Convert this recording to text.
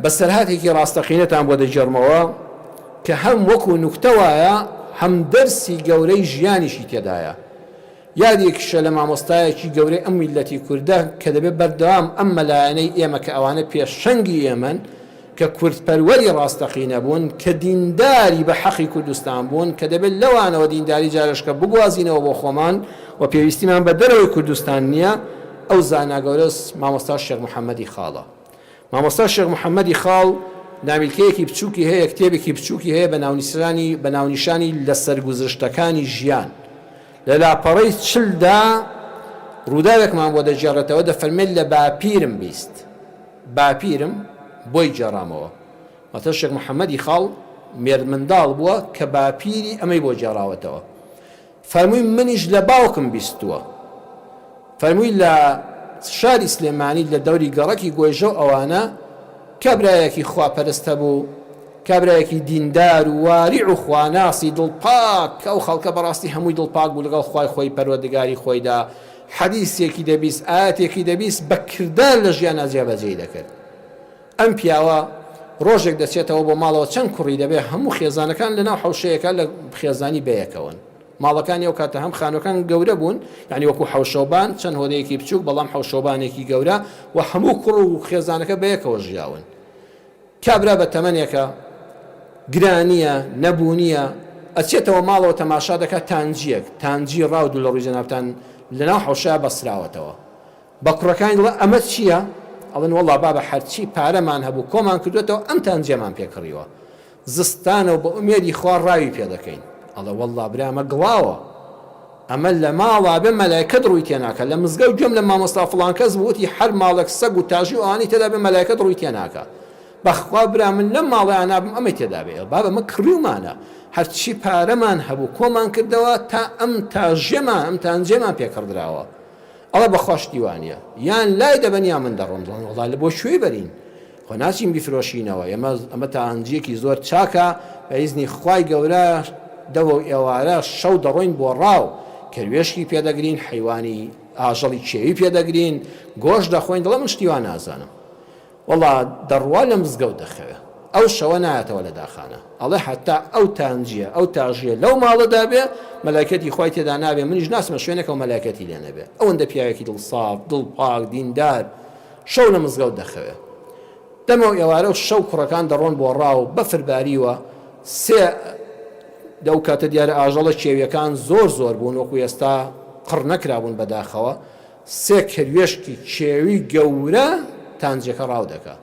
بەسەرهاتێکی ڕاستەقینەتان بۆ دەجێڕمەوە کە هەم وەکو نوکتەوایە هەم دەرسی گەورەی ژیانیشی تێدایە. یادێکیشە لە مامۆستایەکی گەورەی ئەم میلەتی کوردە کە دەبێت بەردەوام ئەم مەلایەنەی ئێمە کە ئەوانە پێشەنگی ئێمەن کە کوردپەروەری ڕاستەقینە بوون کە دینداری بە حەقی کوردستان بوون کە دەبێت لەوانەوە دینداری جارشکە بگوازینەوە بۆ خۆمان و پێویستیمان بە دەرەوەی کوردستان نییە. ئەو زانا گەورەس مامۆستا شێخ محەممەدی خاڵە. مامۆستا شێخ محەممەدی خاڵ ناویلکەیەکی بچووکی هەیە، کتێبێکی بچووکی هەیە بە ناونیشانی لە سەرگوزشتەکانی ژیان. لە لاپەڕەی چلدا ڕووداوێکمان بۆ دەجێڕێتەوە، دەفەرمێت لە باپیرم بیست، باپیرم بۆی جێڕامەوە. مەتە شێخ محەممەدی خاڵ مێرد منداڵ بووە کە باپیری ئەمەی بۆ جێڕاوەتەوە. فەرمووی منیش لە باوکم بیستووە. فەرمووی لە شاری سلێمانی لە دەوری گەڕەکی گۆیژە ئەوانە کابرایەکی خواپەرستە بوو، کابرایەکی دیندار و واریع و خواناسی دڵپاک، ئەو خەڵکە بەڕاستی هەمووی دڵپاک بوو لەگەڵ خوای خۆی پەروەردگاری خۆیدا. حەدیثێکی دەبیست، ئاەتێکی دەبیست، بە کردار لە ژیانە جێبەجێی دەکرد. ئەم پیاوە ڕۆژێک دەچێتەوە بۆ ماڵەوە چەند کوڕی دەبێ، هەموو خێزانەکان لەناو حەوشەیەەکە لە خێزانی بەیەکەون. ماڵەکانی ئەو کاتە هەم خانەکان گەورە بوون، یعنی وەکو حەوشەوبان، چەند هۆدەیەکی بچووک بەڵام حەوشەوبانێکی گەورە و هەموو کوڕ و خێزانەکە بەیەکەوە ژیاون. کابرا بە تەمەنێکە گرانیە نەبوونیە ئەچێتەوە ماڵەوە تەماشا دەکات تانجیەک، تانجی ڕاود و لە ڕووی جەنابتان لەناو حەوشە بەسراوەتەوە. بە کوڕەکانی دڵە ئەمە چییە؟ ئەڵێن وەڵڵا بابە هەرچی پارەمان هەبوو کۆمان کردوێتەوە ئەم تانجێمان پێکڕیوە، زستانە و بە ئومێدی خوار ڕاوی پێ دەکەین. ئەڵێ وەڵڵا برامە گڵاوە، ئەمە لە ماڵا بێ مەلایکەت ڕووی تێناکە. لە مزگەوت گوێم لە مامۆستا فڵان کەس بووتی هەر ماڵێک سەگ و تاژی و ئەوانەی تێدا بێ مەلایکەت ڕووی تێناکە. بەخوا برا من لەم ماڵیان نابم ئەمەی تێدا بێ. بابە مە کڕیومانە، هەرچی پارەمان هەبوو کۆمان کردەوە تا ئەم تاژێمان ئەم تانجێمان پێکردراوە. ئەڵێ بەخۆش دیوانە یان لای دەبەن یا من دەڕۆم. وەڵڵا لە بۆ شوێی بەرین، خۆ ناچین بیفرۆشینەوە. ئەمە تانجیەکی زۆر چاکە، بە ئیزنی خوای گەورە دەوە و ئێوارە شەو دەڕۆین بۆ ڕاو، کەروێشکی پێدەگرین، حیوانی ئاژەڵی چێوی پێدەگرین، گۆشت دەخۆین. دڵە من شتیوان نازانم، وەڵڵا دەڕوا لە مزگەوت دەخەوێ، ئەو شەوە نایەتەوە لە داخانە. ئەڵێ حتا ئەو تانجیە ئەو تاژیە لەو ماڵەدا بێ مەلایکەتی خوای تێدا نابێ، منیش ناسمە شوێنێکە و مەلایکەتی لێ نەبێ. ئەوەندە پیاوێکی دڵساف دڵپاک دیندار شەو لە مزگەوت دەخەوێ. دەمەوە ئێوارە و شەو کوڕەکان دەڕۆن بۆ ڕاو بەفرباریوە. سێ دەو کاتە دیارە ئاژەڵە چێویەکان زۆر بوون، وەکو ئێستا قڕ نەکرابوون بەداخەوە. سێ کەروێشکی چێوی گەورە تانجەکە ڕاو دەکات.